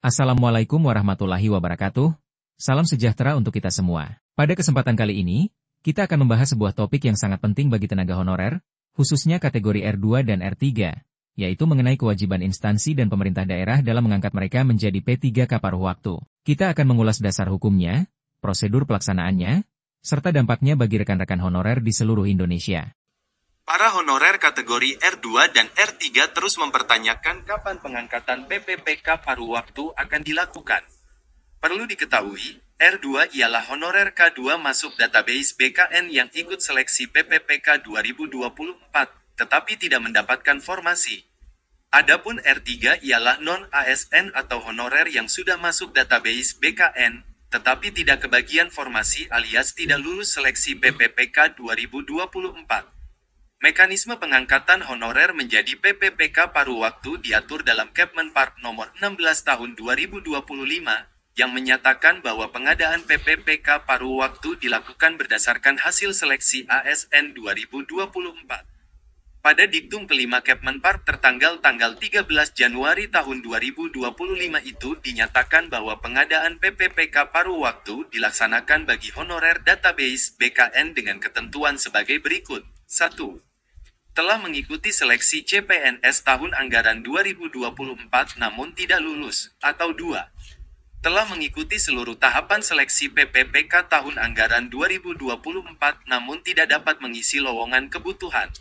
Assalamualaikum warahmatullahi wabarakatuh. Salam sejahtera untuk kita semua. Pada kesempatan kali ini, kita akan membahas sebuah topik yang sangat penting bagi tenaga honorer, khususnya kategori R2 dan R3, yaitu mengenai kewajiban instansi dan pemerintah daerah dalam mengangkat mereka menjadi P3K paruh waktu. Kita akan mengulas dasar hukumnya, prosedur pelaksanaannya, serta dampaknya bagi rekan-rekan honorer di seluruh Indonesia. Para honorer kategori R2 dan R3 terus mempertanyakan kapan pengangkatan PPPK paruh waktu akan dilakukan. Perlu diketahui, R2 ialah honorer K2 masuk database BKN yang ikut seleksi PPPK 2024, tetapi tidak mendapatkan formasi. Adapun R3 ialah non-ASN atau honorer yang sudah masuk database BKN, tetapi tidak kebagian formasi alias tidak lulus seleksi PPPK 2024. Mekanisme pengangkatan honorer menjadi PPPK paruh waktu diatur dalam Kepmenpark nomor 16 tahun 2025, yang menyatakan bahwa pengadaan PPPK paruh waktu dilakukan berdasarkan hasil seleksi ASN 2024. Pada diktum kelima Kepmenpark tertanggal 13 Januari tahun 2025 itu dinyatakan bahwa pengadaan PPPK paruh waktu dilaksanakan bagi honorer database BKN dengan ketentuan sebagai berikut. 1. Telah mengikuti seleksi CPNS tahun anggaran 2024 namun tidak lulus, atau 2. Telah mengikuti seluruh tahapan seleksi PPPK tahun anggaran 2024 namun tidak dapat mengisi lowongan kebutuhan.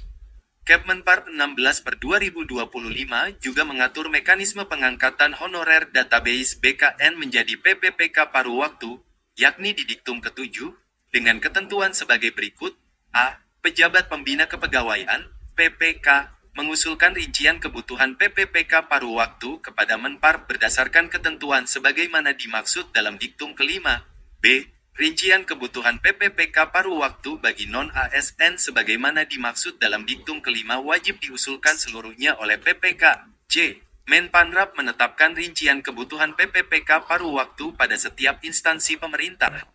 Kepmenpark 16/2025 juga mengatur mekanisme pengangkatan honorer database BKN menjadi PPPK paruh waktu, yakni di diktum ke-7, dengan ketentuan sebagai berikut. A. Pejabat Pembina Kepegawaian PPK, mengusulkan rincian kebutuhan PPPK paruh waktu kepada Menpar berdasarkan ketentuan sebagaimana dimaksud dalam diktum kelima. B. Rincian kebutuhan PPPK paruh waktu bagi non-ASN sebagaimana dimaksud dalam diktum kelima wajib diusulkan seluruhnya oleh PPK. C. Menpanrap menetapkan rincian kebutuhan PPPK paruh waktu pada setiap instansi pemerintah.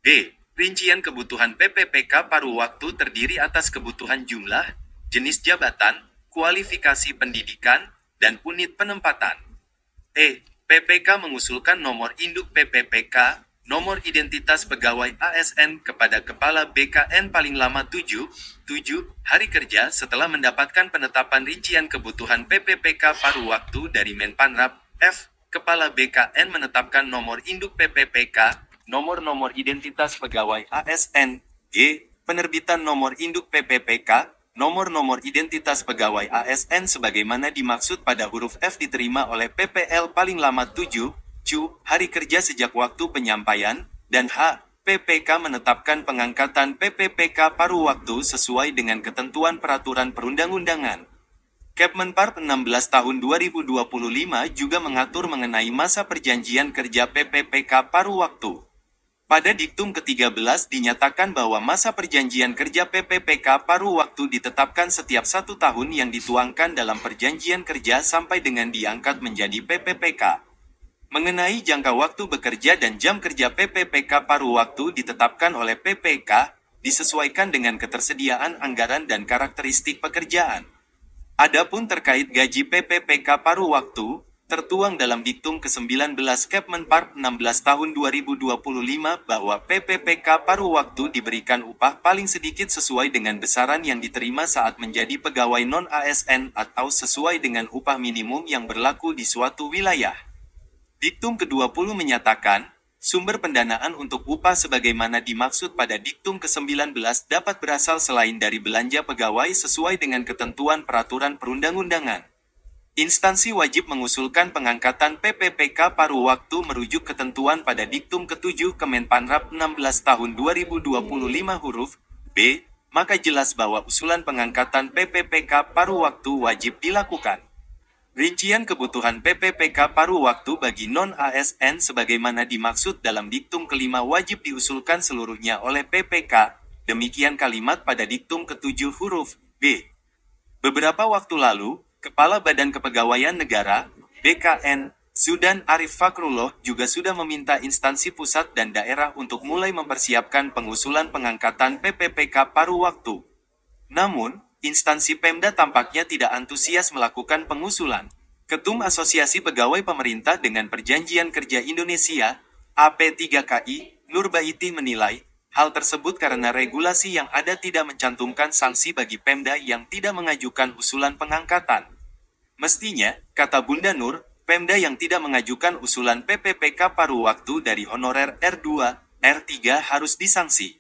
D. Rincian kebutuhan PPPK paruh waktu terdiri atas kebutuhan jumlah, jenis jabatan, kualifikasi pendidikan, dan unit penempatan. E. PPK mengusulkan nomor induk PPPK, nomor identitas pegawai ASN kepada Kepala BKN paling lama 7 hari kerja setelah mendapatkan penetapan rincian kebutuhan PPPK paruh waktu dari Menpanrap. F. Kepala BKN menetapkan nomor induk PPPK, nomor identitas pegawai ASN. G. Penerbitan nomor induk PPPK, nomor identitas pegawai ASN sebagaimana dimaksud pada huruf F diterima oleh PPL paling lama 7 hari kerja sejak waktu penyampaian, dan H. PPK menetapkan pengangkatan PPPK paruh waktu sesuai dengan ketentuan peraturan perundang-undangan. Kepmenpark 16 tahun 2025 juga mengatur mengenai masa perjanjian kerja PPPK paruh waktu. Pada diktum ke-13 dinyatakan bahwa masa perjanjian kerja PPPK paruh waktu ditetapkan setiap 1 tahun yang dituangkan dalam perjanjian kerja sampai dengan diangkat menjadi PPPK. Mengenai jangka waktu bekerja dan jam kerja PPPK paruh waktu ditetapkan oleh PPK, disesuaikan dengan ketersediaan anggaran dan karakteristik pekerjaan. Adapun terkait gaji PPPK paruh waktu, tertuang dalam diktum ke-19 Kepmenpark 16 tahun 2025 bahwa PPPK paruh waktu diberikan upah paling sedikit sesuai dengan besaran yang diterima saat menjadi pegawai non-ASN atau sesuai dengan upah minimum yang berlaku di suatu wilayah. Diktum ke-20 menyatakan, sumber pendanaan untuk upah sebagaimana dimaksud pada diktum ke-19 dapat berasal selain dari belanja pegawai sesuai dengan ketentuan peraturan perundang-undangan. Instansi wajib mengusulkan pengangkatan PPPK paruh waktu merujuk ketentuan pada diktum ke-7 Kemenpanrap 16 tahun 2025 huruf B, maka jelas bahwa usulan pengangkatan PPPK paruh waktu wajib dilakukan. Rincian kebutuhan PPPK paruh waktu bagi non-ASN sebagaimana dimaksud dalam diktum kelima wajib diusulkan seluruhnya oleh PPK, demikian kalimat pada diktum ke-7 huruf B. Beberapa waktu lalu, Kepala Badan Kepegawaian Negara, BKN, Zudan Arif Fakrullah juga sudah meminta instansi pusat dan daerah untuk mulai mempersiapkan pengusulan pengangkatan PPPK paruh waktu. Namun, instansi Pemda tampaknya tidak antusias melakukan pengusulan. Ketum Asosiasi Pegawai Pemerintah dengan Perjanjian Kerja Indonesia, AP3KI, Nurbaiti menilai, hal tersebut karena regulasi yang ada tidak mencantumkan sanksi bagi Pemda yang tidak mengajukan usulan pengangkatan. Mestinya, kata Bunda Nur, Pemda yang tidak mengajukan usulan PPPK paruh waktu dari honorer R2, R3 harus disanksi.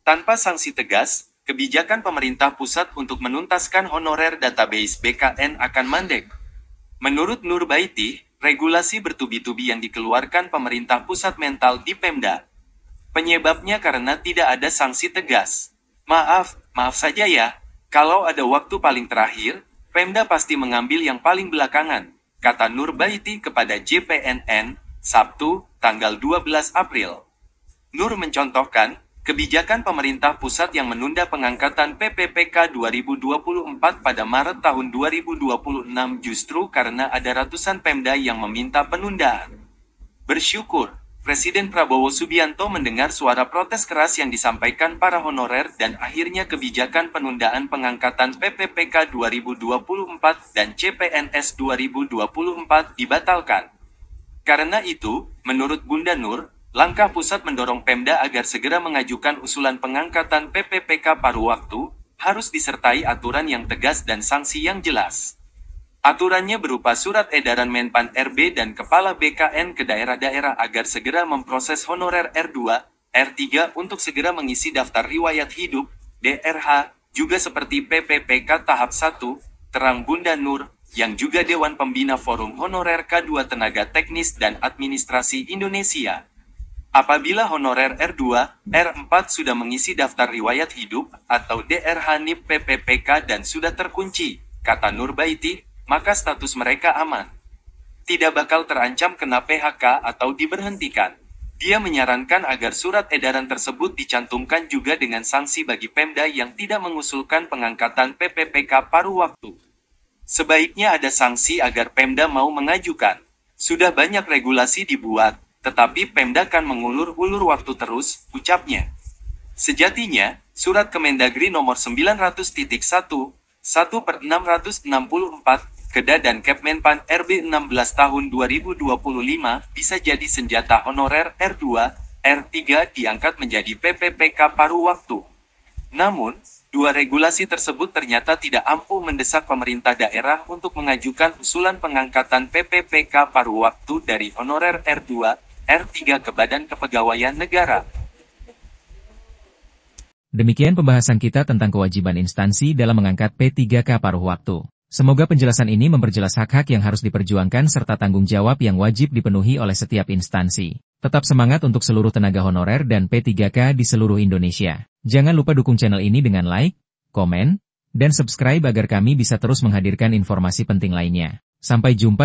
Tanpa sanksi tegas, kebijakan pemerintah pusat untuk menuntaskan honorer database BKN akan mandek. Menurut Nurbaiti, regulasi bertubi-tubi yang dikeluarkan pemerintah pusat mental di Pemda. Penyebabnya karena tidak ada sanksi tegas. Maaf saja ya, kalau ada waktu paling terakhir, Pemda pasti mengambil yang paling belakangan, kata Nurbaiti kepada JPNN, Sabtu, tanggal 12 April. Nur mencontohkan, kebijakan pemerintah pusat yang menunda pengangkatan PPPK 2024 pada Maret tahun 2026 justru karena ada ratusan Pemda yang meminta penundaan. Bersyukur, Presiden Prabowo Subianto mendengar suara protes keras yang disampaikan para honorer dan akhirnya kebijakan penundaan pengangkatan PPPK 2024 dan CPNS 2024 dibatalkan. Karena itu, menurut Bunda Nur, langkah pusat mendorong Pemda agar segera mengajukan usulan pengangkatan PPPK paruh waktu, harus disertai aturan yang tegas dan sanksi yang jelas. Aturannya berupa surat edaran Menpan RB dan Kepala BKN ke daerah-daerah agar segera memproses honorer R2, R3 untuk segera mengisi daftar riwayat hidup, DRH, juga seperti PPPK tahap 1, terang Bunda Nur, yang juga Dewan Pembina Forum Honorer K2 Tenaga Teknis dan Administrasi Indonesia. Apabila honorer R2, R4 sudah mengisi daftar riwayat hidup atau DRH NIP PPPK dan sudah terkunci, kata Nurbaiti, maka status mereka aman. Tidak bakal terancam kena PHK atau diberhentikan. Dia menyarankan agar surat edaran tersebut dicantumkan juga dengan sanksi bagi Pemda yang tidak mengusulkan pengangkatan PPPK paruh waktu. Sebaiknya ada sanksi agar Pemda mau mengajukan. Sudah banyak regulasi dibuat, tetapi Pemda kan mengulur-ulur waktu terus, ucapnya. Sejatinya, surat Kemendagri nomor 900.1, 1/664, Keda dan Kepmenpan RB 16 tahun 2025 bisa jadi senjata honorer R2, R3 diangkat menjadi PPPK paruh waktu. Namun, dua regulasi tersebut ternyata tidak ampuh mendesak pemerintah daerah untuk mengajukan usulan pengangkatan PPPK paruh waktu dari honorer R2, R3 ke Badan Kepegawaian Negara. Demikian pembahasan kita tentang kewajiban instansi dalam mengangkat P3K paruh waktu. Semoga penjelasan ini memperjelas hak-hak yang harus diperjuangkan serta tanggung jawab yang wajib dipenuhi oleh setiap instansi. Tetap semangat untuk seluruh tenaga honorer dan P3K di seluruh Indonesia. Jangan lupa dukung channel ini dengan like, komen, dan subscribe agar kami bisa terus menghadirkan informasi penting lainnya. Sampai jumpa.